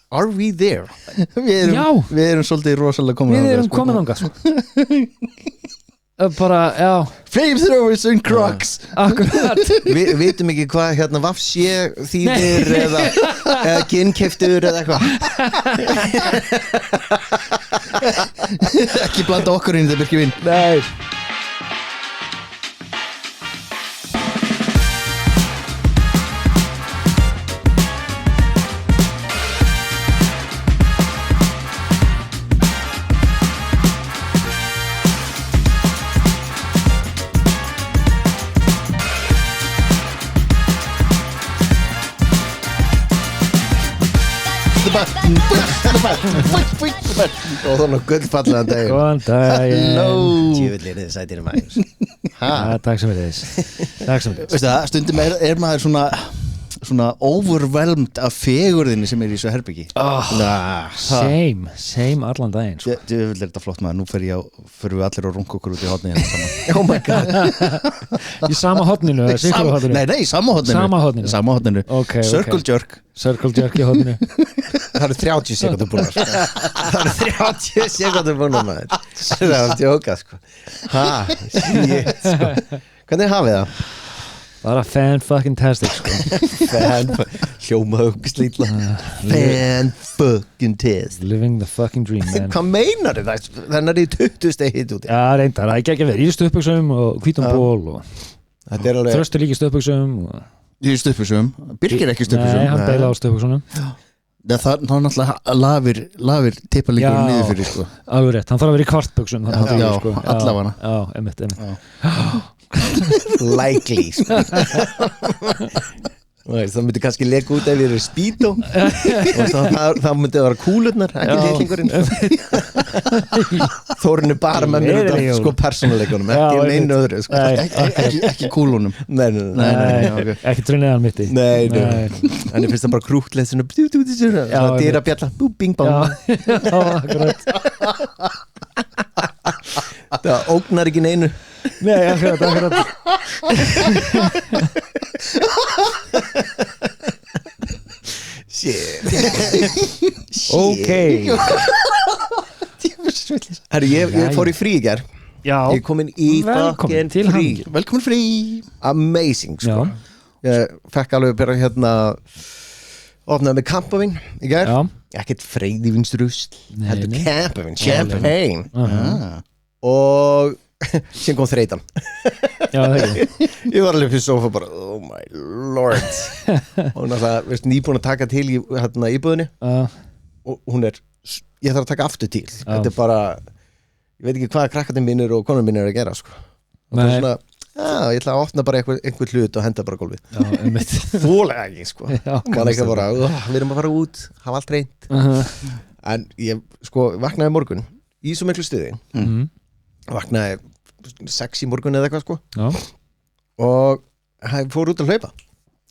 Are we there? Við erum svolítið rosalega komin Við erum komin þangað sko. Bara, já Flamethrowers and Crocs Akkurat Við vitum ekki hvað hérna Vafsé þýðir eða ginnkeyptur eða eitthvað Ekki blanda okkur inn í það Birkivinn Nei og þannig gullfallegan dag Góðan daginn Tjöfull þið sætir maður Takk sem við þess Veistu það, stundum er maður svona overwhelmed af fegurðinni sem í þessu herbyggi Same allan daginn sko. Djöfull þetta flott maður, nú fyrir við allir að runga okkur út í horninu saman Oh my god Í sama horninu Nei, í sama horninu okay, Circle jerk Circle jerk í horninu Það eru 30 sekúndur búin Það eru 30 sekúndur búin maður Það er að djóka sko Shit sko Hvernig hafið það? Bara fan-fucking-tastic sko. Hljóma-hugslítla Fan-fucking-tast Living the fucking dream man. Hvað meinar það? Þannig er í 20 steg hitt úti Já, reyndar, það er ekki verið í stuðbuxum og hvítum ból og Þröstur líka í stuðbuxum og... Ég er stuðbuxum, Birkir ekki stuðbuxum Nei, hann beila á stuðbuxunum Það er náttúrulega lafir tippalíkur niður fyrir sko. Alveg rétt, hann þarf að vera í kvartbuxum Já, sko. allavega Já, einmitt Likely sko. Það myndi kannski leka út ef við erum spító og það myndi vera kúlurnar ekki lillingurinn Þórinn er bara með mér sko persónuleikunum, ekki neinu öðru sko. ekki kúlunum Nei, ekki trunniðan mitti Nei, en ég finnst það bara krútlega svona dýra bjalla, bing bang Já, akkurat Það ógnar ekki neinu Nei, akkurat Shit Ok Herru, ég fór í frí í gær Já, Ég er komin í velkomin til frí hamingju. Velkomin frí Amazing sko Já. Ég fekk alveg bara hérna opnaði með kampavín í gær Já. Ekkert freyðivínsrusl heldur nei. kampavín, champagne Uh-huh. og síðan kom þreytan Já, það ekki Ég var alveg fyrir sofa bara oh my lord og náttúrulega, veist, nýbúin að taka til í hérna íbúðinni og hún er, ég þarf að taka aftur til þetta er bara, ég veit ekki hvað krakkarnir mínir og konur mínir er að gera sko. og það er svona, ég ætla að opna bara einhver hlut og henda bara gólfið þólega ekki sko. Man ekki bara, við erum að fara út hafa allt reynt en ég sko vaknaði morgun í svo miklu stuði vaknaði 6 í morgun eða eitthvað sko og fór út að hlaupa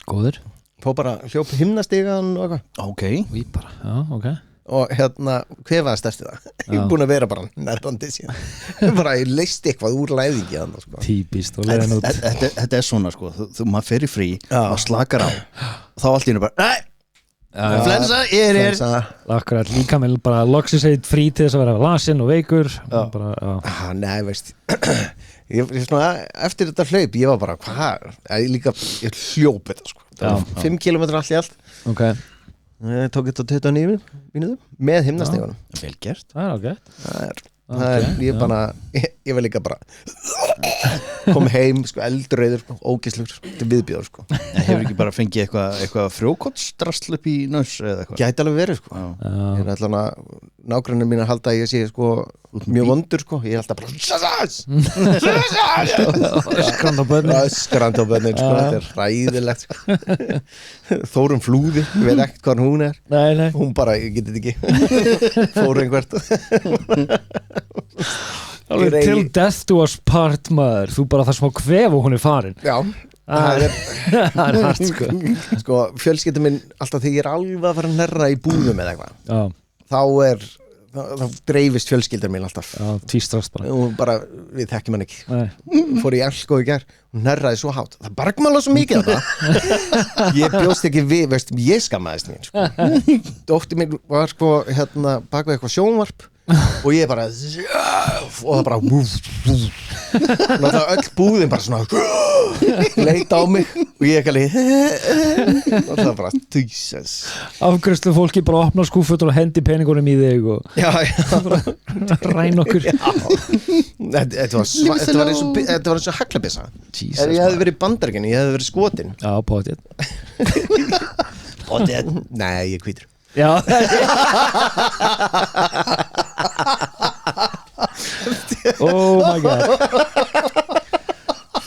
Góður fór bara hljóp himnastigan og eitthvað Ok Vípar, já, ok og hérna, hver var stærsti það? Ég er búin að vera bara nærrandi síðan bara ég leisti eitthvað úr læðingi þannig sko. Típist og leiðin út Þetta er svona sko, maður fer í frí og slakar á þá allt í hennu bara Flensa, ég er Akkurat, líka með bara loksins eitt frí til þess að vera lasinn og veikur bara, Nei, veist ég svona, eftir þetta hlaup ég var bara, hvað? Ég hljóp þetta sko 5 kilometrar allt í allt Ok Ég tók þetta 29 mínútum með himnastegunum Vel gert Það er ágætt ég var líka bara kom heim, sko, eldröður sko, ógeðslugur, þetta er viðbjóður sko. Hefur ekki bara fengið eitthvað frjókotsdrasl upp í nöss eða eitthvað Gæti alveg verið sko. Ég er allan að nágrannir mín að halda að ég sé sko, mjög vondur sko. Ég er alltaf bara Öskrand á börnin sko. Þetta er ræðilegt sko. Þórun Flúði, ég veit ekkert hvað hún er Nei. Hún bara, ég geti þetta ekki fóru einhvert Till death do us part maður þú bara það smá kvef og hún er farin Já það er hart sko Sko, fjölskyldum minn alltaf þegar ég er alveg að fara að nerra í búðum eða eitthvað þá þá dreifist fjölskyldar mín alltaf tvístrast bara við þekkjum hann ekki fór í elko í gær og nærraði svo hátt það bargmála svo mikið af það ég bjóst ekki við, veist, ég skammaðist mín sko. Dóttir mín var sko bak við eitthvað sjónvarp og ég bara og það bara öll búðin bara svona leit á mig og ég ekki alveg og það bara Jesus afgræslu fólki bara opna skúffutur og hendi peningunum í þig og ræn okkur þetta var eins og haglabissa ef ég hefði verið í Bandaríkjunum ég hefði verið skotin potið nei, ég hvítur já oh my god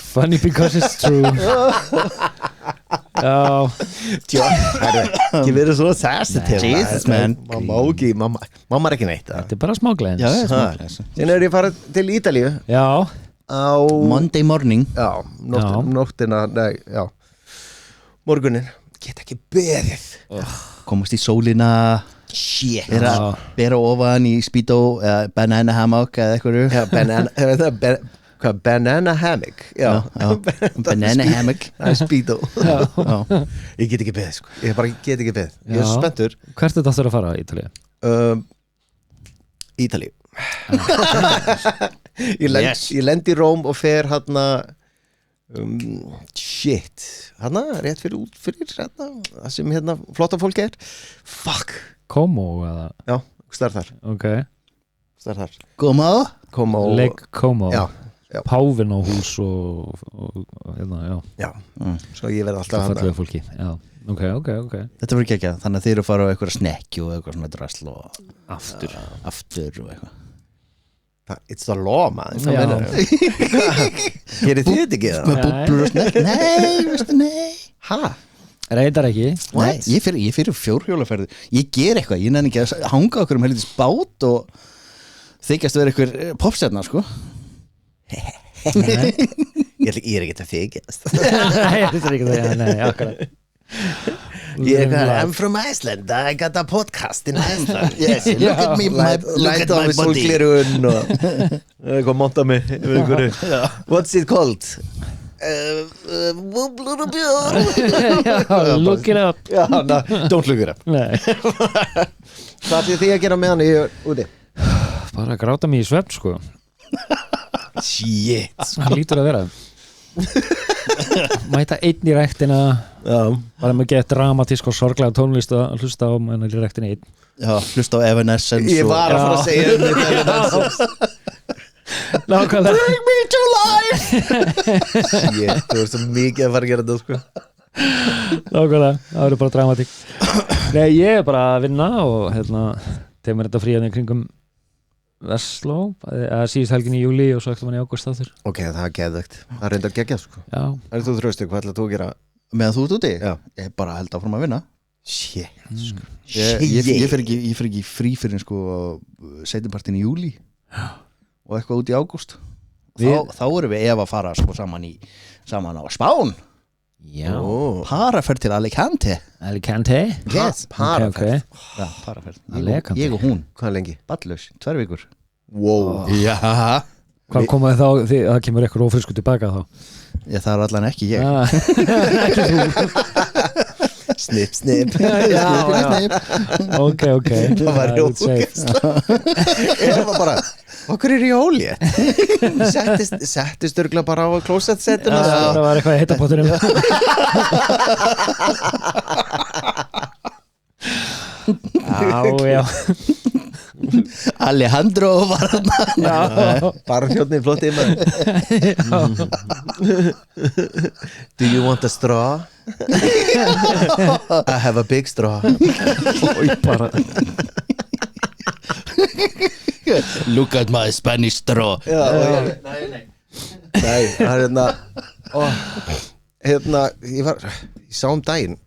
funny because it's true já ekki verið svona sensitive Jesus man mamma er ekki neitt þetta er bara smágleðins síðan er ég farið til Ítalíu já á Monday morning nóttina morgunin get ekki beðið komast í sólina bera ofan í Speedo eða banana hammock eða eitthvað banana hammock banana hammock Speedo ég get ekki beðið sko. ég bara get ekki beðið ég er spenntur hvert er þetta að fara í Ítalíu? Ítalíu ég lend í Róm og fer rétt fyrir út fyrir það sem flotta fólki er fuck Como eða? Já, starf þar okay. Starf þar Como Lake Como já. Páfinn á hús og já. Svo ég verð alltaf fallega fólki já. Okay. Þetta verður ekki þannig að þið eru að fara á eitthvað snekju og eitthvað svona drasl og aftur og eitthvað It's the law, man Gerir þið þetta ekki það? Með búblur og snekk Nei, veistu, nei Hæ? Reyndar ekki Nei, ég fyrir fjórhjólaferði Ég ger eitthvað, ég nenni ekki að hanga okkur helvitis bát og þykjast að vera eitthvað popstjarna, sko Ég er ekki að þykjast Nei, þetta er ekki það, nei, akkurat I'm from Iceland, I got a podcast in Iceland Yes, look at me, look at my body Eitthvað monta mig What's it called? Look it up Don't look it up Hvað er þið að gera meðan ég er úti? Bara að gráta mig í svefn sko Shit Það lítur að vera Mæta einn í ræktina bara með gett dramatísk og sorglega tónlist að hlusta á en í ræktina einn hlusta á Evanescence Ég var að fara að segja Evanescence Nákvæmlega Bring me to life Shit, þú veist svo mikið að fara að gera þetta sko Nákvæmlega, það verður bara dramatík Nei, ég er bara að vinna og tegum mér þetta fríðan í kringum Vestló, síðust helgin í júli og svo eftir mann í ágúst þáttur Ok, það er geðvegt, það er reyndar geggjað sko Já Er þú þrjóðstu, hvað ætlar þú að gera? Meðan þú ert úti? Já Ég er bara að held áfram að vinna Shit sko Ég fer ekki frí fyrir sko seinnipartinn í júli og eitthvað út í ágúst þá erum við ef að fara sko saman á Spán Já Paraferð til Alicante Yes Paraferð Já, paraferð Alicante Ég og hún Hvað lengi? Ballaus, 2 vikur Wow Já Hvað komaði þá, það kemur eitthvað ófrisku tilbaka þá? Já, það er allan ekki ég Ekki þú Snip, snip Snip Ok Það var Það var bara Okkur er í óli Settist örgla bara á klósettsettuna Það var eitthvað í heitapottunum Já Alejandro var bara þjóðni flotti Do you want a straw? I have a big straw bara Look at my Spanish straw Nei, það er ég sá daginn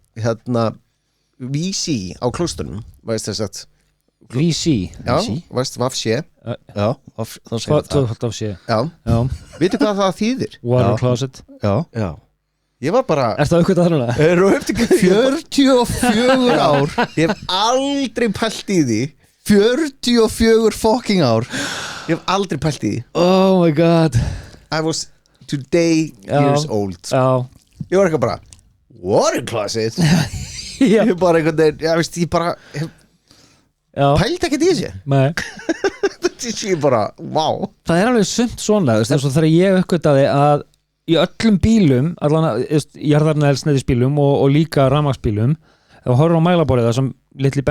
VC á klóstunum veist þess að VC já, veist, Vafsje já, veitu hvað það þýðir? Water closet já ég var bara Er það aukvitað þarna? 44 ár ég hef aldrei pælt í því 44 fucking ár. Ég hef aldrei pælt í því. Oh my god. I was today years old. Já. Ég var eitthvað bara water closet. Já. Ég bara einhvern veginn, ég bara pælt ekkert í þessu. Nei. Þetta er bara, wow. Það er alveg sumt svona, eins og þegar ég uppgötaði að í öllum bílum, allan jarðarnælsneiðisbílum og líka rafmagnsbílum, ef þú horfir á mælaborðið það sem litli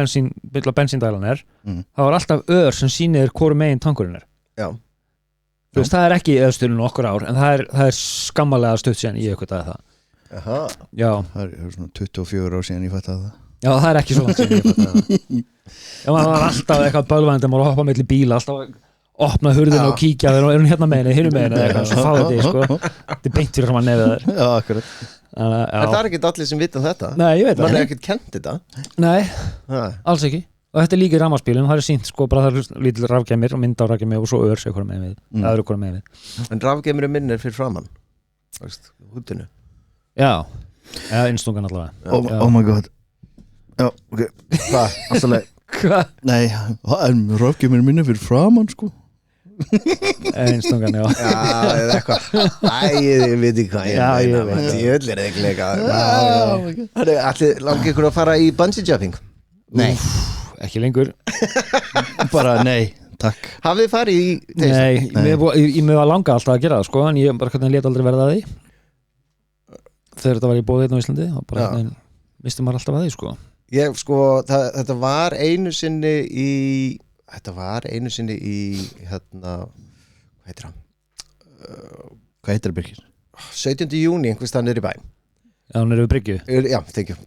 bensíndælan er, það var alltaf sem sýnir hvoru megin tankurinn er. Já. Þú veist, það er ekki eðstöðun nokkur ár, en það er skammalega stutt síðan ég uppgötaði það. Aha. Já. Það er svona 24 ár síðan ég fattaði það. Já, það er ekki svo langt síðan ég fattaði það. Já, maður var alltaf eitthvað bölvandi, maður hoppa milli bíla, alltaf opna hurðina og kíkja, er hún hérna megin, hinum megin eða eitthvað, svo fáið þig, sko. Þetta er beint fyrir fram að nefið þær. Já, akkurat. En það er ekkert allir sem vita þetta. Nei, ég veit það. Man er ekkert kent þetta. Nei, alls ekki. Og þetta er líka í rafmagnsbílum, það er sýnt, sko, bara það er lítil rafgeimir og mynd á rafgeimir og svo sig hvora megin við. Það eru hvora megin við. En rafgeimurinn minn er fyrir framann. Húttinu. Já, innstungan allavega. Oh my god. Já, ok. Hvað? Alltaf Hvað? Nei, rafgeimurinn minn er fyrir framann, sko. Einstungan, já. Já, eða eitthvað. Ég veit ekki hvað ég meina. Ég öll er ekki leika. Allir langi ykkur að fara í bungee jumping? Nei. Ekki lengur. Bara nei, takk. Hafið þið farið í þessu? Nei, ég var langa alltaf að gera það, sko, en ég bara hvernig lét aldrei verða að því. Þegar þetta var í bóði hérna á Íslandi, og bara hvernig misti maður alltaf að því, sko. Ég, sko, þetta var einu sinni í hérna, hvað heitir hann? Hvað heitir það, Birgir? 17. júní, einhvers staðar niður í bæ. Já, hún er við bryggju. Já, thank you.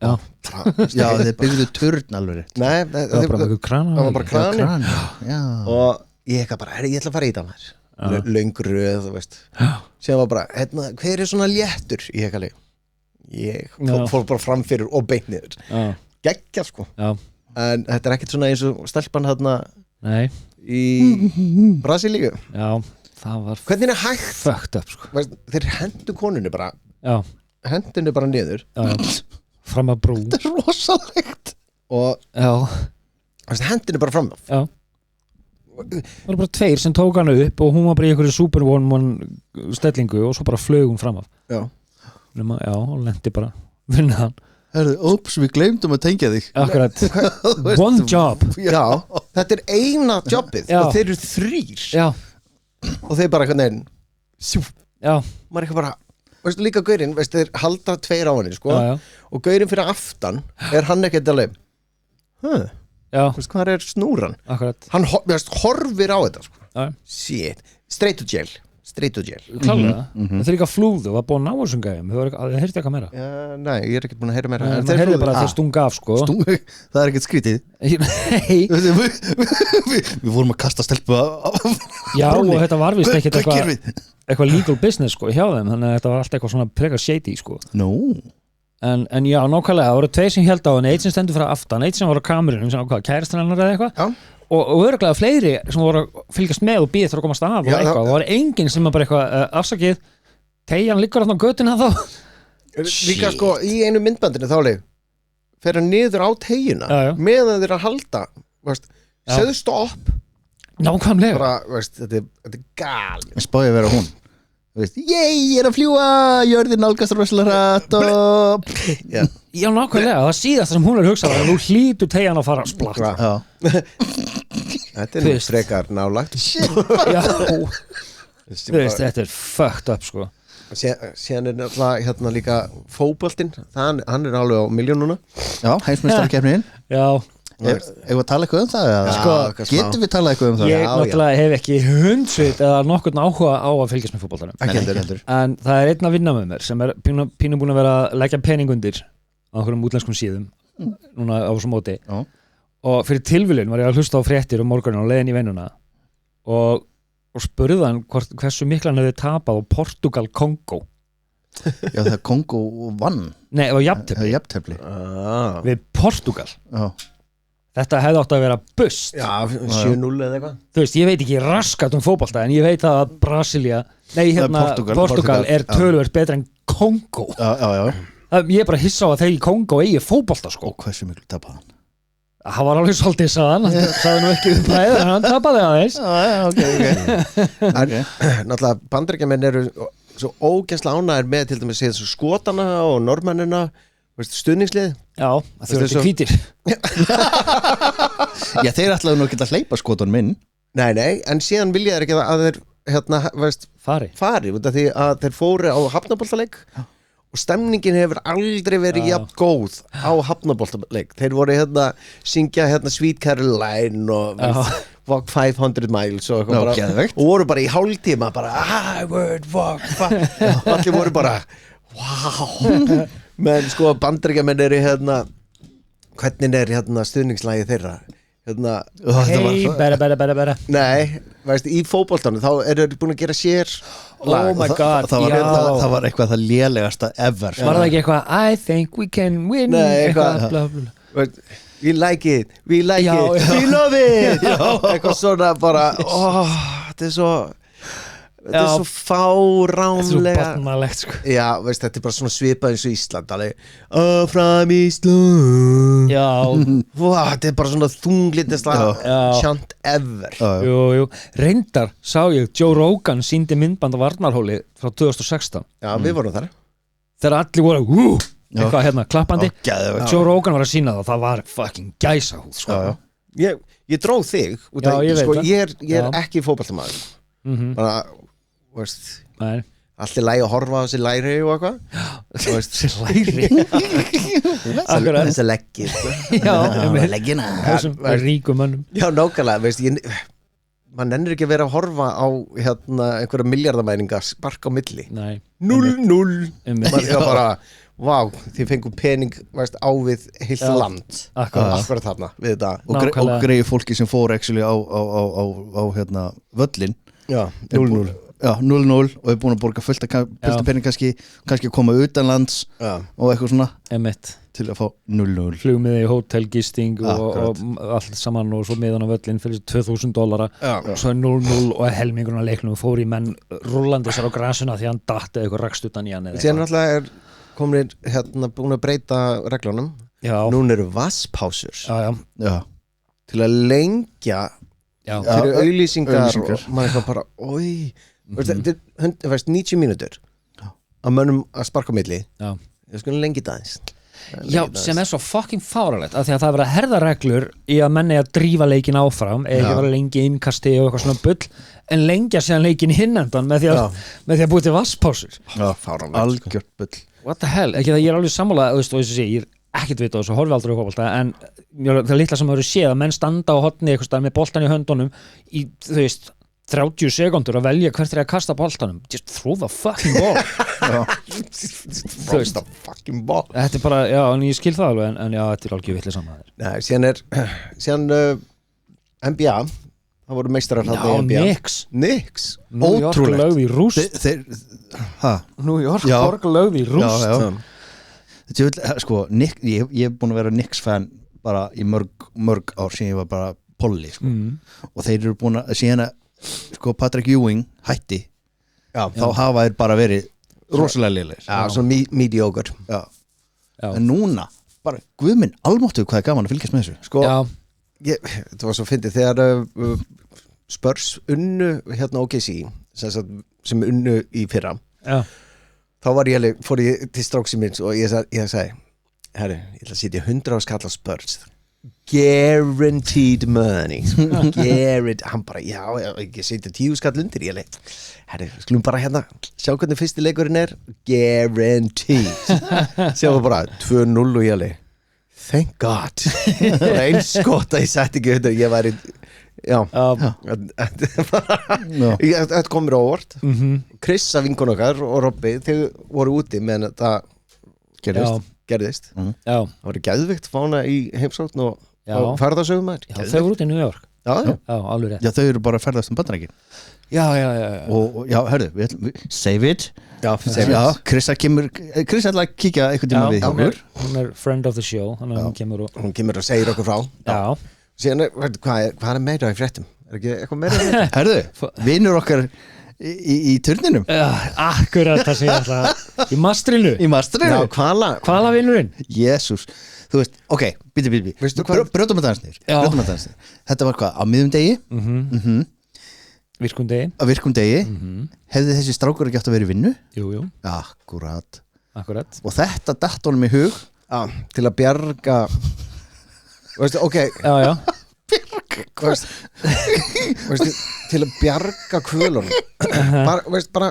Já, þeir byggðu turn alveg rétt. Nei, það var bara krana. Það var bara krani. Já. Og ég eitthvað bara, ég ætla að fara í það maður. Löngröð, þú veist. Síðan var bara, hérna, hver er svona léttur? Ég eitthvað leik. Ég fór bara fram fyrir og beint niður. Geggja, sko. Já. En þetta er ekkert svona eins og stelpan hérna í Brasilíu. Já, það var hvernig er hægt fucked up, sko. Þeir hendu konunni bara hendunni bara niður fram að brú. Þetta er rosalegt. Og hendunni bara fram af. Já. Það var bara tveir sem tók hana upp og hún var bara í einhverju super one stellingu og svo bara flög hún fram af. Já. Já, og lendi bara vinna hann. Óps, við gleymdum að tengja þig. Akkurat. One job. Já, þetta er eina jobbið og þeir eru 3. Já. Og þeir bara eitthvað neginn. Já. Maður eitthvað bara, veistu líka gaurinn, veistu þeir halda 2 á henni, sko. Já. Og gaurinn fyrir aftan hann ekkert alveg. Já. Veistu hvað er snúran? Akkurat. Hann horfir á þetta, sko. Já. Shit. Straight to jail. Klálega. Það er líka flúðu og var búin að ná þessum gæjum. Það heyrti eitthvað meira. Nei, ég er ekkert búin að heyra meira. Það heyrði bara að þeir stunga af, sko. Það er ekkert skrítið. Nei. Við vorum að kasta stelpu Já, og þetta var vist ekkert eitthvað legal business, sko, hjá þeim. Þannig að þetta var allt eitthvað svona frekar shady, sko. En já, nákvæmlega, það voru 2 sem held á henni, 1 sem stendur fyrir aftan, 1 sem var á kamerunum, sem kærastan hennar eða eitthvað. Og örgulega fleiri sem voru að fylgjast með og býða þar að komast af og eitthvað, og það var enginn sem bara eitthvað afsakið, teygjan liggur á götuna þá. Líka, sko, í einu myndbandinu þáli fer hann niður á teyjuna meðan þeir að halda, veist, segðu stopp. Nákvæmlega. Bara, veist, þetta er gal. Spáði að vera hún. Ég er að fljúa, jörðin nálgast rosalega hratt og Já, nákvæmlega, það síðast sem hún hugsað að nú hlýtur teygjan að fara splatt. Þetta er frekar nálagt. Já. Þetta er fucked up, sko. Síðan er náttúrulega hérna líka fótboltinn, hann er alveg á miljónuna. Já, heimsmeistarkeppnin. Já. Ef við tala eitthvað það? Sko, getum við tala eitthvað það? Ég náttúrulega hef ekki hundsvit eða nokkurn áhuga á að fylgjast með fótboltanum. En það er einn að vinna með mér sem er pínu búin að vera að leggja pening undir á einhverjum útlenskum síðum núna á þessu móti. Og fyrir tilviljun var ég að hlusta á fréttir morgunin og leiðin í vinnuna og spurði hann hversu mikla hann hefði tapað á Portugal-Kongo. Já, það Kongo vann. Nei, það var jafntefli. Við Portugal. Já. Þetta hefði átt að vera bust. Já, 7-0 eða eitthvað. Þú veist, ég veit ekki raskat fótbolta en ég veit að Portugal er töluvert betra en Kongo. Já. Ég er bara hissa á að þeir í Kongo eigi fótbolta, sko. Og hversu miklu tapaði hann? Það var alveg svolítið saðan sagði nú ekki uppræð en hann tapaði aðeins okay. Náttúrulega Bandaríkjamenn eru svo ógæsla ánægir með til dæmis séð svo skotana og normennina stuðningslið Já, það þurfti hvítir Já, þeir ætlaðu nú ekki að hleypa skotunum inn Nei, en síðan vilja þeir ekki að þeir fari út af því að þeir fóru á hafnaboltaleik og stemningin hefur aldrei verið jafn góð á hafnaboltaleik þeir voru syngja Sweet Caroline og Walk 500 miles og voru bara í hálftíma I would walk allir voru bara wow menn sko Bandaríkjamenn eru hvernig er stuðningslagi þeirra Hey, better Nei, veist, í fótboltanum þá eru þeir búin að gera sér lag. Oh my god, það var eitthvað það lélegasta ever Var það ekki eitthvað I think we can win Nei, eitthvað We like it, we love it Eitthvað svona bara þetta er svo Þetta er svo fáránlega Þetta er svo barnalegt sko Já, veist, þetta er bara svona svipað eins og Ísland Áfram Ísland Já Þetta er bara svona þunglindisla chant ever Jú, reyndar sá ég Joe Rogan sýndi myndband á Varnarhóli frá 2016 Já, við vorum þar Þegar allir voru eitthvað klappandi Joe Rogan var að sýna það var fucking gæsahúð sko. Ég dróð þig ég er ekki fótboltamaður bara allt er lægi að horfa á þessi læri og eitthvað þessi læri þessi leggir leggina þessum ríkum mönnum já nákvæmlega maður nennir ekki að vera að horfa á einhverja miljardamæringar spark á milli 0-0 maður er bara vá þið fengur pening á við heilt land akkurat þarna við þetta og greið fólki sem fór actually á völlin 0-0 Já, 0-0 og er búin að borga fullt pening kannski að koma utanlands og eitthvað svona til að fá 0-0 flugmiði í hótelgisting og allt saman og svo miðan á völlin fyrir $2,000 og svo er 0-0 og helmingurinn að leiknum fór í menn rullandi sér á grasuna því hann datt eða eitthvað rakst utan í hann síðan náttúrulega er komin búin að breyta reglunum núna eru vasspásur til að lengja fyrir auglýsingar og maður eitthvað bara þetta er 90 mínútur að mönnum að sparka á milli ég skulum lengi það sem er svo fucking fáralegt af því að það verða herðareglur í að menni að drífa leikin áfram eða ekki vera lengi innkasti og eitthvað svona bull en lengja séðan leikin hinendan með því að búið til vasspásur algjört bull what the hell, ekki það ég er alveg sammála og ég er ekkert vita og svo horfi aldrei upp á en það er litla sem hefur séð að menn standa á hotni eitthvað stað með boltan í höndunum í 30 sekundur að velja hvert er að kasta boltanum just throw the fucking ball throw the fucking ball þetta er bara, en ég skil það alveg en þetta er alveg vitlega saman síðan NBA það voru meistarar Knicks New York lögð í rúst New York lögð í rúst sko, ég er búin að vera Knicks fan bara í mörg ár síðan ég var bara polli sko. Og þeir eru búin að síðan að sko, Patrick Ewing hætti þá hafa þeir bara verið rosalega lélegir svona mediocre en núna, bara guðminn almáttu hvað er gaman að fylgjast með þessu sko, þetta var svo fyndið þegar Spurs unnu OKC sem unnu í fyrra þá fór ég til stráksi minns og ég sagði herru, ég ætla að sitja 100 skall á Spurs guaranteed money hann bara, ég sitja 10 skall undir ég leik, herru, skulum bara sjá hvernig fyrsti leikurinn er guaranteed sjá bara 2-0 og ég leik thank god eins gott að ég sett ekki undir ég væri þetta kom mér á óvart Krissa vinkun okkar og Robby þau voru úti meðan þetta gerðist það var geðvikt fána í heimsókn og ferðasögum þau voru úti í New York alveg rétt þau eru bara að ferðast Bandaríkin og hörðu, save it Chris ætla að kíkja einhvern tíma við hjá okkur hún er friend of the show hún kemur og segir okkur frá síðan, hvað er meira í fréttum? Er ekki eitthvað meira í fréttum? Hörðu, vinur okkar í turninum Akkurat það sem ég ætla í mastrinu Í mastrinu Já, Hvalavinurinn Jésús, þú veist, ok, bíti Brjótum að dansnir Þetta var hvað, á miðum degi Virkum degi Á virkum degi Hefði þessi strákur ekki átt að vera í vinnu? Jú Akkurat Akkurat Og þetta datt honum í hug til að bjarga veistu, ok Já veistu, til að bjarga hvölunum bara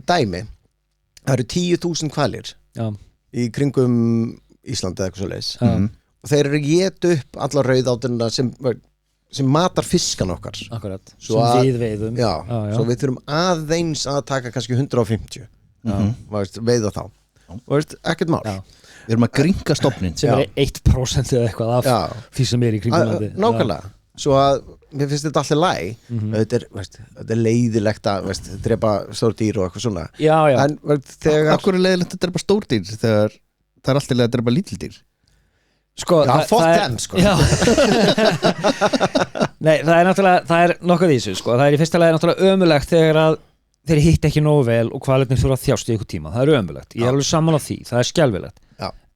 dæmi það eru 10.000 hvalir í kringum Íslandi eða eitthvað svoleiðis og þeir eru éta upp alla rauðátunna sem matar fiskan okkar Akkurat, svo sem við veiðum já, svo við þurfum aðeins að taka kannski 150 veiða þá og veist, ekkert mál Við erum að gringa stofnin sem er 1% eða eitthvað af því sem er í kringum landi nákvæmlega, svo að mér finnst þetta alltaf læg þetta er leiðilegt að drepa stór dýr og eitthvað svona en þegar Akkur er leiðilegt að drepa stór dýr þegar það er alltaf leið að drepa lítil dýr Sko, fuck them sko Nei, það er náttúrulega það er nokkuð í þessu, sko, það er í fyrsta lagi náttúrulega ömulegt þegar að þeir hitt ekki nógu vel og hvalirnir þurfa að þjást í ykkur tíma, það er ömulegt ég er alveg sammála því, það er skelfilegt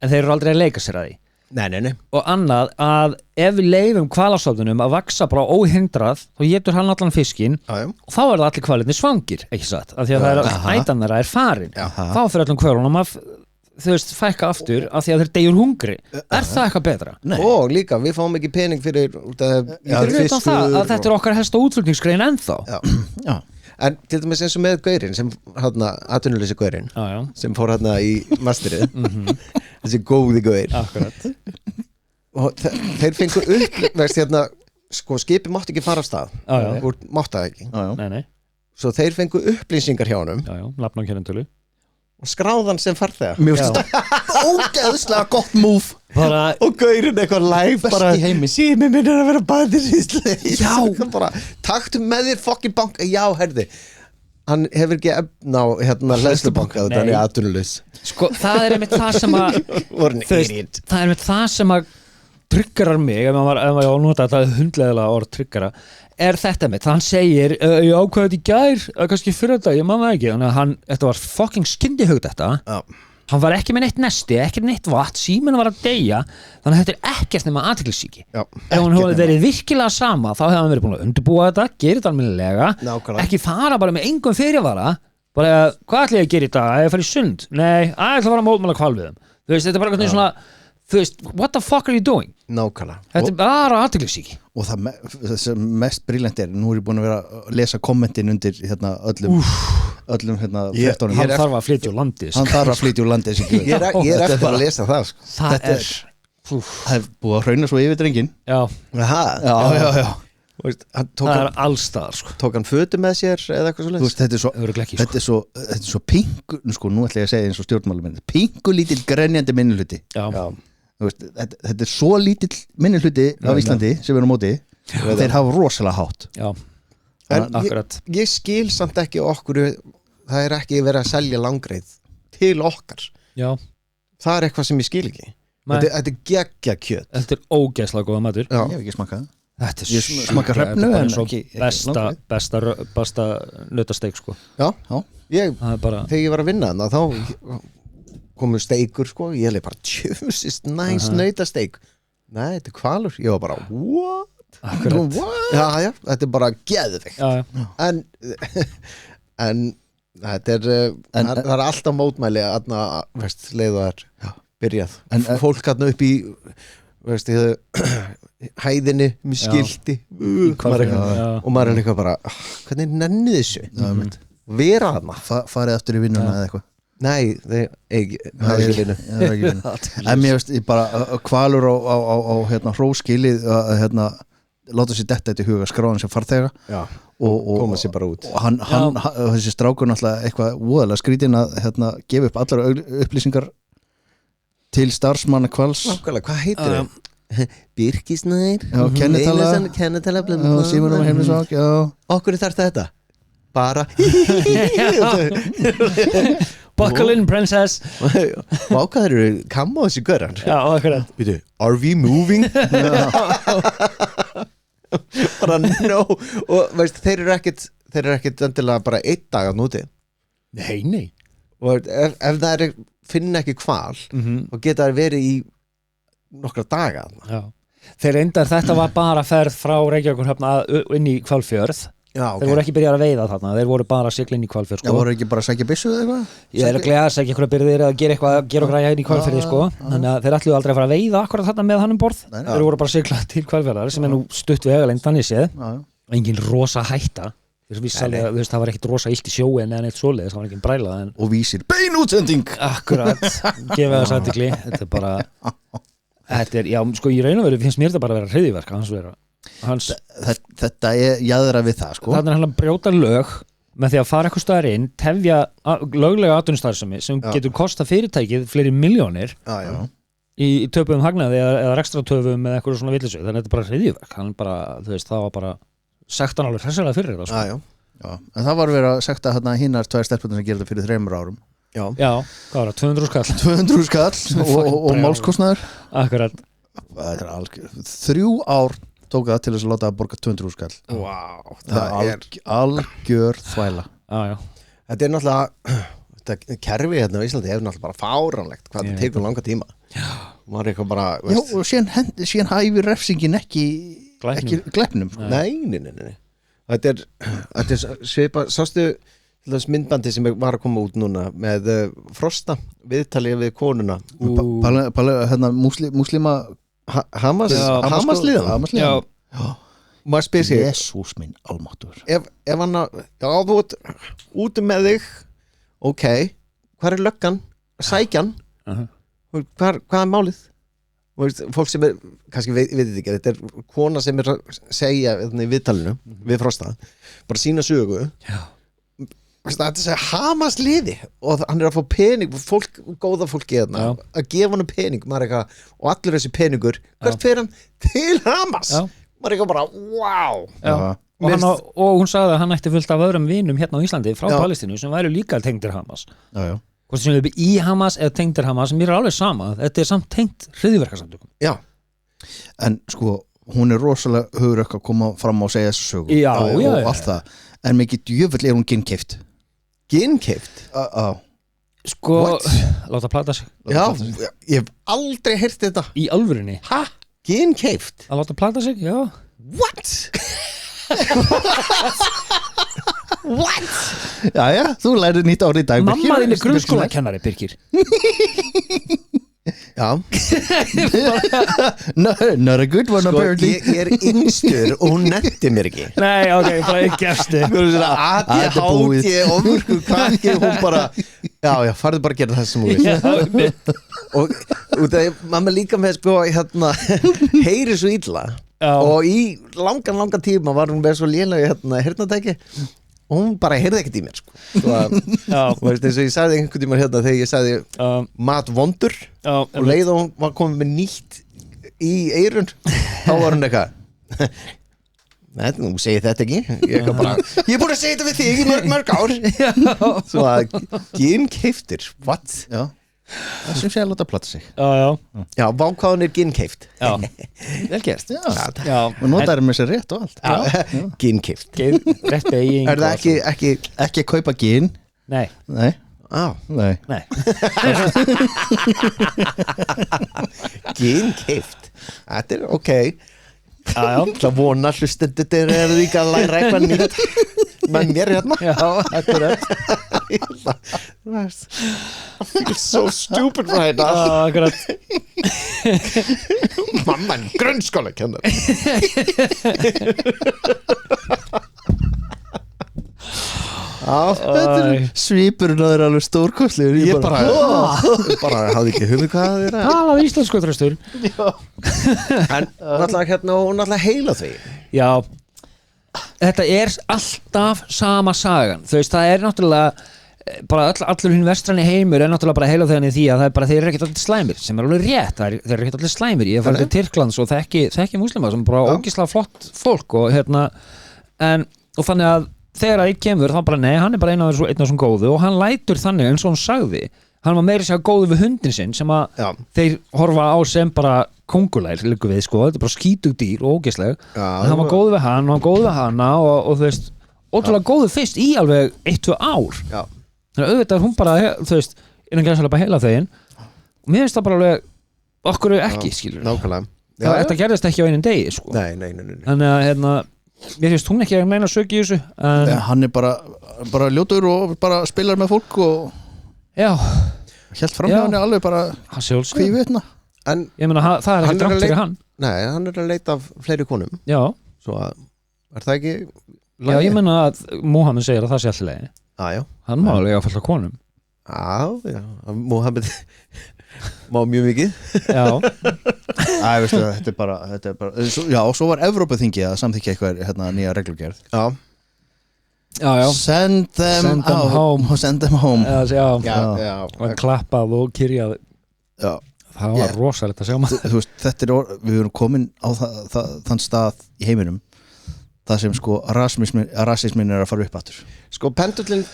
en þeir eru aldrei að leika sér að því Nei. Og annað að ef við leifum hvalastofninum að vaksa bara óhindrað þá getur hann allan fiskinn og þá er það allir hvalirnir svangir, ekki satt af því að það er ætan þeirra er farin þá fyrir allan hvölunum að þú veist, fækka aftur af því að þeir deyjur hungri er það eitthvað betra? Og líka, við fáum ekki pening fyrir það að þetta er okkar helsta útflutningsgrein ennþá Já En til dæmis eins og með gaurinn sem atvinnuleysi gaurinn sem fór í masterið þessi góði gaur Akkurat og þeir fengu upp sko skipi mátti ekki fara af stað mátti það ekki Nei. Svo þeir fengu upplýsingar hjá honum Nafn og kennittölu og skráðan sem farþega Mjög ógeðslega gott múf og gaurinn eitthvað live bara sími minn er að vera bandir bara taktu með þér fokkin bank herði hann hefur ekki efn á hlæðslubanka þannig að atvinnulegs sko það er einmitt það sem að það er einmitt það sem að tryggarar mig ef maður á nota þetta hundleðilega orð tryggara er þetta með, hann segir ég ákveði þetta í gær, kannski fyrir þetta ég man það ekki, þannig að þetta var fucking skyndihugd þetta hann var ekki með neitt nesti, ekki neitt vatn, síminn var að deyja þannig að þetta er ekkert nema athyglisýki ef hann hefði verið virkilega sama þá hefði hann verið búin að undirbúa þetta, gera þetta almennilega ekki fara bara með engum fyrirvara bara, hvað ætla ég að gera í dag, að ég fara í sund nei, að ég ætla að fara að mótmæla hvalviðum þú veist, þetta er bara svona þú veist, what the fuck are you doing? Nákvæmlega. Þetta er bara athyglisýki. Og það sem mest bríljant er, nú er ég búin að vera að lesa kommentin undir öllum fréttunum. Hann þarf að flytja úr landi. Hann þarf að flytja úr landi. Ég er eftir að lesa það. Sko. Það er búið að hrauna svo yfir drengin. Já. Já. Það er allstaðar sko. Tók hann fötu með sér eða eitthvað svo leiðis? Þetta er svo pingu, sko, nú ætla ég að segja eins og stjórnmálamenn, pingu lítill grenjandi minnihluti. Já. Þetta er svo lítill minnihluti á Íslandi sem er á móti og þeir hafa rosalega hátt. Já, akkurat. Ég skil samt ekki okkur, það er ekki verið að selja langreið til okkar. Já. Það er eitthvað sem ég skil ekki. Þetta er geggja kjöt. Þetta er ógeðslega góða matur. Já. Ég hef ekki smakað það. Þetta ég smakka hrefnu en ekki besta nautasteik sko. Já. Þegar ég var að vinna þarna þá komu steikur sko, ég hefði bara tjöfusist nautasteik. Nei, þetta er hvalur. Ég var bara what? Já, þetta er bara geðveikt. En þetta það er alltaf mótmæli að leiða þar byrjað. Fólk upp í hæðinni með skilti og maður er eitthvað bara hvernig nenni þessu vera þarna farið aftur í vinnuna eða eitthvað nei, það er ekki vinnu en mér veist bara hvalur á hróskilið láta sér detta þetta í huga skráðan sem farþega og koma sér bara út og hann þessi strákur náttúrulega eitthvað voðalega skrítinn að gefa upp allar upplýsingar til starfsmanna hvals hvað heitir það? Birkisnær kennitala Símon og heimilisvák okkur þarf þetta bara buckle in princess vákaður eru kamma á þessi göran akkurat are we moving bara no og veist, þeir þeir eru ekkit endilega bara 1 dag að núti Nei og ef það finna ekki hval þá geta það verið í nokkra daga Já. Þeir reyndar þetta var bara ferð frá Reykjavíkurhöfn inn í Hvalfjörð Þeir voru ekki byrjar að veiða þarna, þeir voru bara að sigla inn í Hvalfjörð sko. Já, voru ekki bara að sækja byssu eða eitthvað? Ég er að glega að sækja einhverja byrðir eða gera okkur inn í Hvalfjörði sko. Þannig að þeir ætluðu aldrei að fara að veiða akkurat þarna með hann borð Þeir voru bara að sigla til Hvalfjörðar sem nú stutt vegalengd þannig séð Engin rosa hætta það var ekkit rosa illt í sjóin eða neitt svoleiðis, það var engin brælað Og vísir beinútsending Akkurat, gefa þess athygli Þetta er bara já, sko í raun og veru finnst mér þetta bara að vera hryðjuverk Þetta er jaðra við það sko. Þannig að hann brjóta lög með því að fara eitthvað staðar inn tefja löglega atvinnustarfsemi sem getur kosta fyrirtækið fleiri milljónir í töpuðum hagnaði eða rekstratöfum eða eitthvað svona villisög þannig að þetta er bara hryðjuverk hann bara, það var bara sagt hann alveg hressilega fyrir það sko. En það var verið að sekta hinnar 2 stelpunum sem gerði fyrir 3 árum Já, hvað var það? 200 skall og málskostnaður Akkurat Þetta er 3 ár tók það til þess að láta að borga 200 skall Wow, það er algjör þvæla Þetta er náttúrulega þetta kerfi hérna á Íslandi er náttúrulega bara fáránlegt hvað þetta tekur langa tíma maður eitthvað bara og síðan hæfir refsingin ekki glæpnum sko. Nei Þetta er svipa sástu þess myndbandi sem var að koma út núna með Frosta viðtalið við konuna múslima Hamas liðan maður spyr sig Jesús minn almáttur ef hann þú út með þig ok, hvað er löggan sækjan hvað er málið fólk sem kannski veit ekki þetta er kona sem að segja í viðtalinu við Frosta bara sína sögu þetta er Hamas liði og hann er að fá pening góða fólki að gefa hann pening og allur þessi peningur hvert fer hann til Hamas maður eitthvað bara wow og hún sagði að hann ætti fullt af öðrum vinum hérna á Íslandi frá Palestínu sem væru líka tengdir Hamas hvort sem við í Hamas eða tengdir Hamas mér er alveg sama, þetta er samt tengt hryðjuverkasamtökum en sko hún er rosalega hugurökk að koma fram og segja þessu sögu og allt það en mikið djöfull er hún ginnkeypt sko láta plata sig ég hef aldrei heyrt þetta í alvörinni ginnkeypt að láta plata sig, já what? Jæja, þú lærið nýtt árið í dag mamma þín er grunnskólakennari Birkir Já Not a good one sko, apparently ég er yngstur og hún netti mér ekki Nei, ok, bara ég gefst þig ADHD, ofurku krakki hún bara, já, farðu bara að gera það sem hún vil og út af mamma líka með sko heyri svo illa og í langan tíma var hún með svo lélega heyrnartæki og hún bara heyrði ekkert í mér sko. og veist eins og ég sagði einhvern tíma þegar ég sagði mat vondur og leið og hún var komið með nýtt í eyrun þá var hún eitthvað nú segir þetta ekki ég er búin að segja þetta við þig í mörg ár svo að ginnkeyptir what? Það sem sé að láta platta sig Já, vákáðun er ginnkeypt vel gert og notaður með sér rétt og allt ginnkeypt rétt beiging Er það ekki að kaupa gin? Nei Ginnkeypt Þetta er ok Það vona hlustendur þeir eru líka að læra eitthvað nýtt með mér hérna Já, þetta er I feel so stupid right now akkurat Mamma er grunnskólakennar Svipurinn á þér alveg stórkostlegur Ég bara hafði ekki hugmynd hvað það er talaðu íslensku þröstur En náttúrulega heila því Já, þetta er alltaf sama sagan þú veist, það er náttúrulega bara allur hinn vestræni heimur er náttúrulega bara heila þegar því að það er bara þeir eru ekkert allir slæmir sem er alveg rétt, þeir eru ekkert allir slæmir ég færi til Tyrklands og þekki múslima sem bara ógislega flott fólk og og þannig að þegar það kemur þá bara nei, hann er bara einn af þessum góðu og hann lætur þannig eins og hann sagði hann var meira sér góðu við hundin sinn sem að þeir horfa á sem bara kóngulær líka við sko, þetta er bara skítug dýr og ógeðsleg en hann var góðu við hann og hann góðu við hana og þú veist ótrúlega góðu fyrst í alveg 1-2 ár Já. þannig að auðvitað er hún bara þú veist, innan gæðsala bara heila þegin og mér finnst það bara alveg okkur ekki, skilur nákvæmlega þetta gerðist ekki á einum degi, sko nei. þannig að, mér finnst hún ekki að meina sög í þessu en... hann er bara ljótur og bara spilar með fólk og já, hélt fram hjá hann alveg bara kvíðvitna en ég meina, það er ekki drátt fyrir hann nei, hann er að leita af fleiri konum já, svo að, er það ekki já, ég meina að Mohamed segir að það sé alltaf leið já hann má alveg að falla konum já, Mohamed má mjög mikið já veistu, þetta er bara já, og svo var Evrópuþingi að samþykja eitthvað nýja reglugerð já send them home já. og klappað og kyrjað já það var rosalegt að sjá maður þú veist, við erum komin á þann stað í heiminum það sem sko rasismin er að fara upp aftur sko pendullin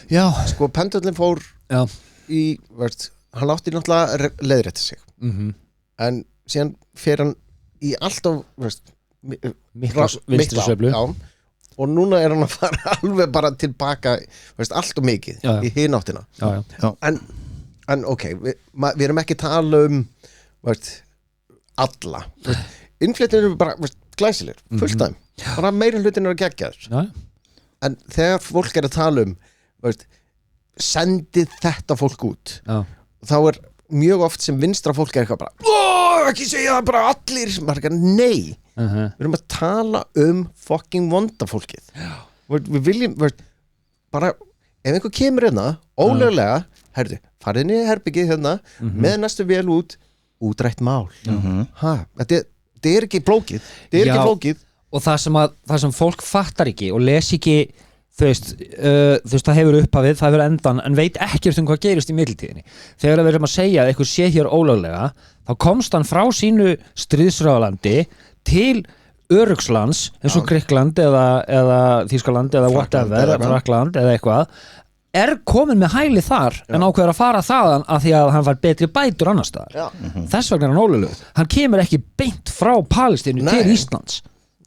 fór já. í, veist, hann átti náttúrulega leiðrétta sig en síðan fer hann í alltaf mikla vinstri sveiflu og núna er hann að fara alveg bara tilbaka veist, allt og mikið í hináttina en ok, við erum ekki að tala veist, alla innflyttir eru bara glæsilegir, fulltime bara meira hlutin eru að gegja þér en þegar fólk er að tala veist, sendið þetta fólk út þá er mjög oft sem vinstra fólk er eitthvað bara ekki segja það bara allir margar, nei við erum að tala fucking vonda fólkið við viljum bara, ef einhver kemur hérna ólöglega, herðu, farið inn í herbyggið hérna með næstu vel útrætt mál þetta er ekki flókið og það sem fólk fattar ekki og les ekki þú veist, það hefur upphafið, það hefur endan en veit ekkert hvað gerist í millitíðinni þegar við erum að segja að eitthvað sé hér ólöglega þá komst hann frá sínu stríðsröðalandi til Örugslands eins og Grikkland eða Þýskaland eða whatever, Frakkland eða eitthvað er komin með hæli þar en ákveður að fara þaðan af því að hann var betri bætur annars staðar þess vegna er hann ólöglegur hann kemur ekki beint frá Palestínu til Íslands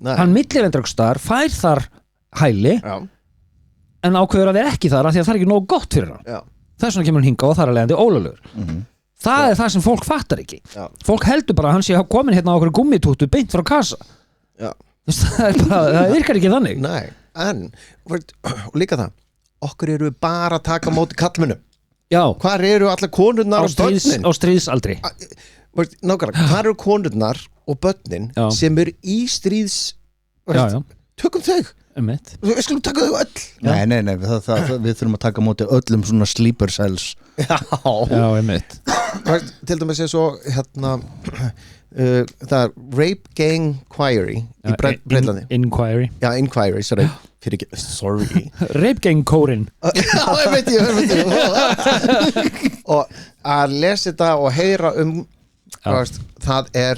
hann millivendrökstar fær þar hæli en ákveður að vera ekki þar af því að það er ekki nóg gott fyrir hann þess vegna kemur hann hingað og þar er leiðandi ólöglegur það er það sem fólk fattar ekki fólk heldur bara að hann sé komin hérna á okkur gúmmitúttu beint frá kassa það virkar ekki þannig nei, en og líka það okkur eru bara að taka móti kallmönnum hvar eru allar konurnar og börnin á stríðsaldri nákvæmlega, hvar eru konurnar og börnin sem eru í stríðs tökum þau við skulum taka þau öll nei, við þurfum að taka móti öllum svona sleeper cells til dæmis er svo hérna það er Rape Gang Inquiry í Breitlandi Inquiry sorry Rape Gang kórin ég veit og að lesa þetta og heyra það er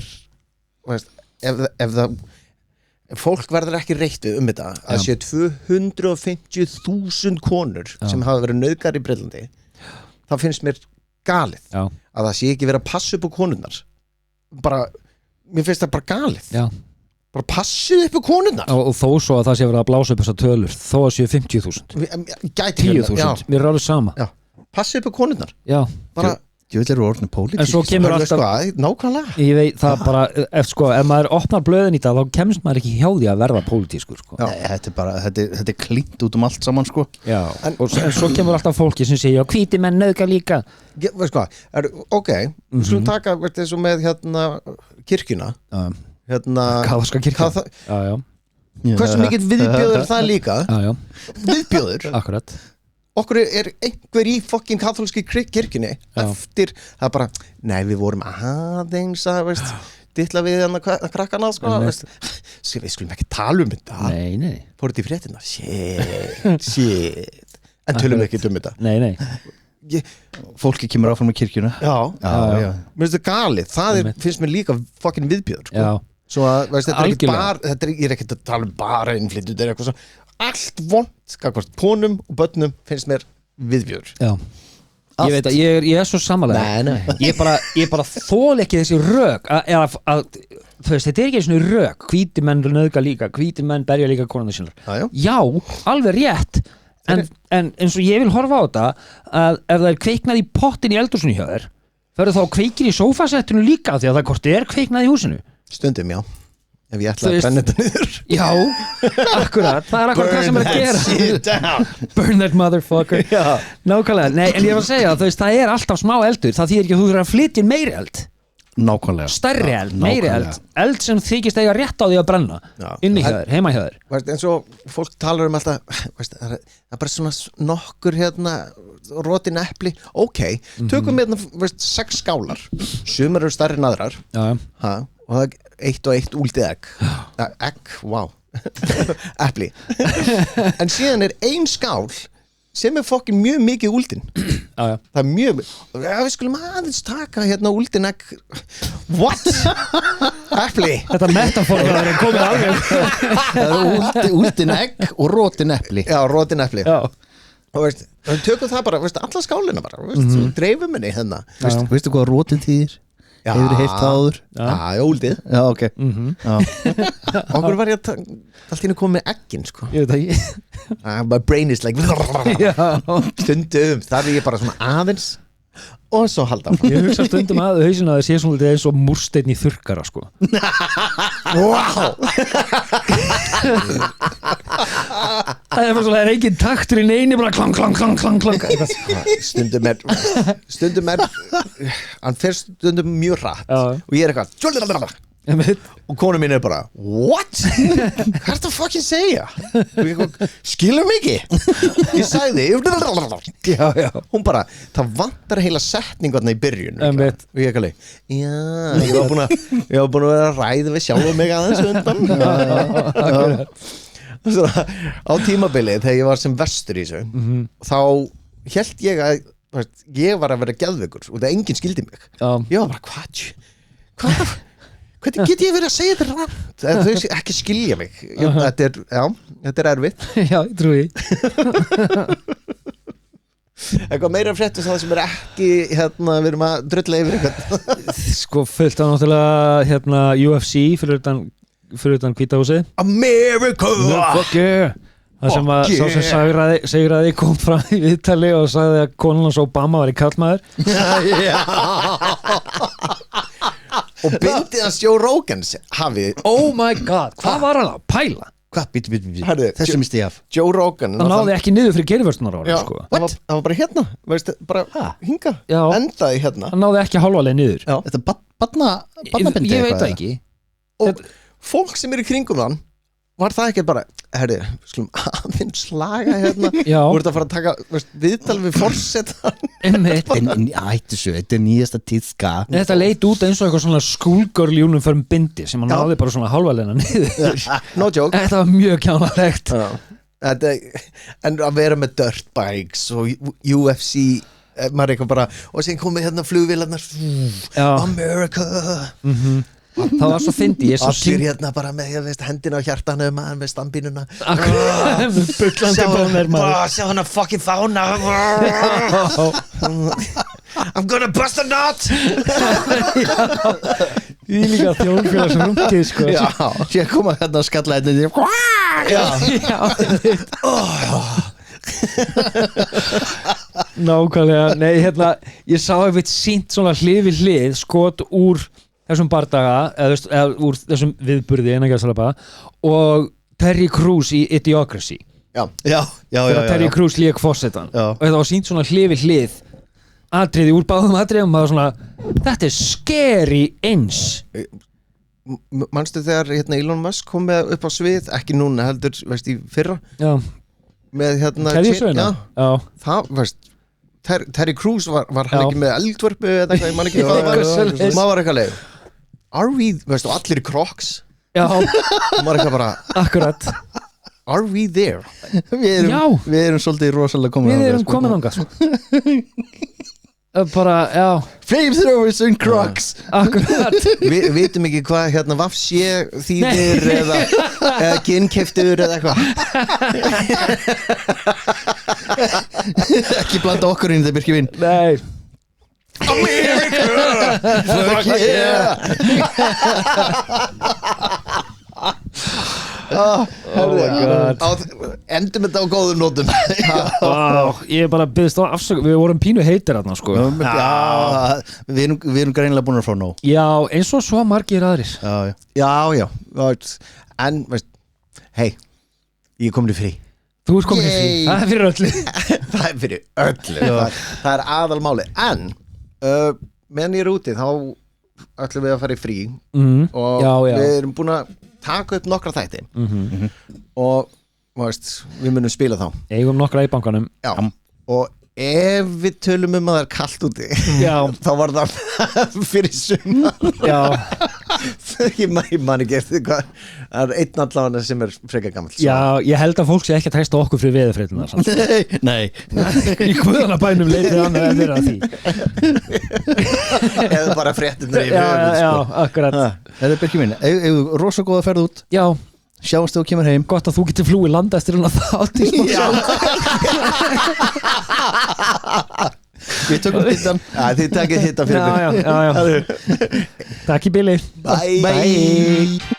ef það fólk verður ekki reitt við þetta að sé 250.000 konur sem hafa verið nauðgar í Breitlandi þá finnst mér galið að það sé ekki verið að passa upp á konurnar bara, mér finnst það bara galið bara passið upp á konurnar og þó svo að það sé verið að blása upp þessar tölur þó að séu 50.000 10.000, mér er alveg sama passið upp á konurnar bara Djöfull eru orðnir pólitísk. En svo kemur alltaf nákvæmlega. Ég veit það bara ef maður opnar blöðin í það þá kemst maður ekki hjá því að verða pólitískur sko. Nei, þetta er klínt út allt saman sko. Já. En svo kemur alltaf fólki sem segja hvíti menn nauðga líka. Veist hvað? Ok, svo taka þessu með kirkjuna. Kaþólska kirkjuna. Já. Hversu mikið viðbjóður það líka? Já. Viðbjóður. Akkurat. Okkur er einhver í fucking kaþólski kirkjunni eftir það bara, nei við vorum aðeins að ditla við hann að krakkana sko, við skulum ekki tala þetta nei. Fóruð í fréttina shit en tölum ekki þetta nei. Fólki kemur áfram í kirkjuna já. Mér finnst það galið, það finnst mér líka fucking viðbjóður sko. Svo að þetta er ekki að tala bara innflytjur, þetta er eitthvað svo allt vont, skakvart pónum og börnum finnst mér viðbjör. Já. Ég veit að ég er svo sammála. Nei. Ég bara þól ekki þessi rök að þú veist, þetta ekki svona rök, hvítir menn nauðga líka, hvítir menn berja líka konuna sínar já, alveg rétt en eins og ég vil horfa á þetta að ef það kveiknað í pottin í eldhúsinu hjá þér þá kveikir í sófasettinu líka því að það hvort kveiknað í húsinu stundum, já ef ég ætla að brenna þetta niður já, akkurat, það akkurat það sem að gera burn that motherfucker nákvæmlega, nei, en ég var að segja þú veist, það alltaf smá eldur, það þýðir ekki að þú þurfir að flytja meiri eld nákvæmlega stærri eld, meiri eld sem þykist eiga rétt á því að brenna inni hjá þér, heima hjá þér eins og fólk talar alltaf það bara svona nokkur rotin epli tökum 6 skálar sumar eru stærri en aðrar og það 1 og 1 úldið egg, wow epli en síðan 1 skál sem fokkin mjög mikið úldin það mjög við skulum aðeins taka úldin egg what? epli þetta metafóra það komið alveg úldin egg og rotin epli já, rotin epli og við tökum það bara, alla skálina bara dreifum henni veistu hvað rotin þýðir? Hefur þið heyrt það áður? Já, úldið já, ok okkur var ég að allt hérna komið með eggin sko ég veit ekki my brain is like stundum, þar ég bara svona aðeins og svo halda ég hugsa stundum að hausinn að það sé svona eins og múrsteinn í þurrkara sko wow það bara svona engin taktur í neini bara klang stundum hann fer stundum mjög hratt og ég eitthvað og konu mín bara what? Hvað ertu að fucking segja? Skilur mig ekki ég sagði hún bara, það vantar heila setningu í byrjun og ég ekki ég var búin að vera að ræða við sjálf mig aðeins undan á tímabili þegar ég var sem vestur í þessu þá hélt ég að ég var að vera geðveikur og það enginn skildi mig ég var bara hvað hvernig get ég verið að segja þetta rangt þau ekki skilja mig þetta er erfitt já, ég trúi eitthvað meira fréttum það sem ekki við erum að drulla yfir eitthvað sko fullt á náttúrulega UFC fyrir utan Hvítahúsið America fuck yeah það sem að sá sem sigraði kom fram í viðtali og sagði að konan hans Obama var í kallmaður og bindið hans Joe Rogan hafið oh my god, hvað var hann að pæla? Hvað, bítu, þessi misti ég af Joe Rogan það náði ekki niður fyrir gerðvörstunar ára sko. það var bara hérna bara hinga, endaði hérna það náði ekki hálfalega niður þetta barnabindi ég veit það ekki og fólk sem í kringum þann var það ekki bara, herri, skulum aðeins slaga hérna, voru þetta að fara að taka viðtal við forsetan þetta nýjasta tíðska þetta leit út eins og eitthvað svona skúlgörljúnum fyrir bindi sem hann náði bara svona hálfalegna niður no joke þetta var mjög kjánalegt en að vera með dirt bikes og UFC maður eitthvað bara, og sen komið hérna flugvélarnar America það var svo fyndi allir hérna bara með hendina á hjartanu maður með stambínuna sjá hana fucking fána I'm gonna bust a nut við líka þjóðfélagsrungið sko sér koma hérna að skalla þetta nákvæmlega nei hérna ég sá eitthvað sínt svona hlið við hlið skot úr þessum bardaga eða úr þessum viðburði og Terry Crews í Idiocracy þegar Terry Crews lék forsetan og þetta var sínt svona hlið við hlið atriði úr báðum atriðum og svona þetta scary eins manstu þegar Elon Musk kom með upp á svið ekki núna heldur í fyrra með keðjusveina það Terry Crews var hann ekki með eldvörpu eða eitthvað, ég man ekki hvað það var eitthvað leið are we, og allir í Crocs maður eitthvað bara akkurat are we there við erum svolítið rosalega komin þangað bara, flamethrowers and Crocs akkurat við vitum ekki hvað vafsé þýðir eða ginnkeftur eða eitthvað ekki blanda okkur inn þegar Birkivinn nei America fuck yeah Oh my god Endum þetta á góðum nótum Ég bara byggðist á afsökun við vorum pínu heitir þarna sko Já, við erum greinilega búin að frá nóg Já, eins og svo margir aðrir Já, en veist, hei ég er komin í frí Þú ert komin í frí, það er fyrir öllu Það er fyrir öllu Það er aðalmáli en meðan ég er úti þá ætlum við að fara í frí og Já. við erum búin að taka upp nokkra þætti og veist, við munum spila þá Eigum nokkra í bankanum Já. Og ef við tölum að það er kalt úti þá var það fyrir sumar Já ég man ekki eftir hvað það er einn allavega sem er frekar gamall Já, ég held að fólk sé ekki að treysta okkur fyrir veðurfréttunar Nei Í guðana bænum leitið annað en vera að því eða bara fréttunar í Já, höfuð akkurat Það er Birkir mín, eigum rosa góða ferð út Já, Sjáumst þegar þú kemur heim gott að þú getur flúið landa eftir hann að þátt í smá Við tökum hittan Þið takkið hitta fyrir mig Já Takk í bili Bye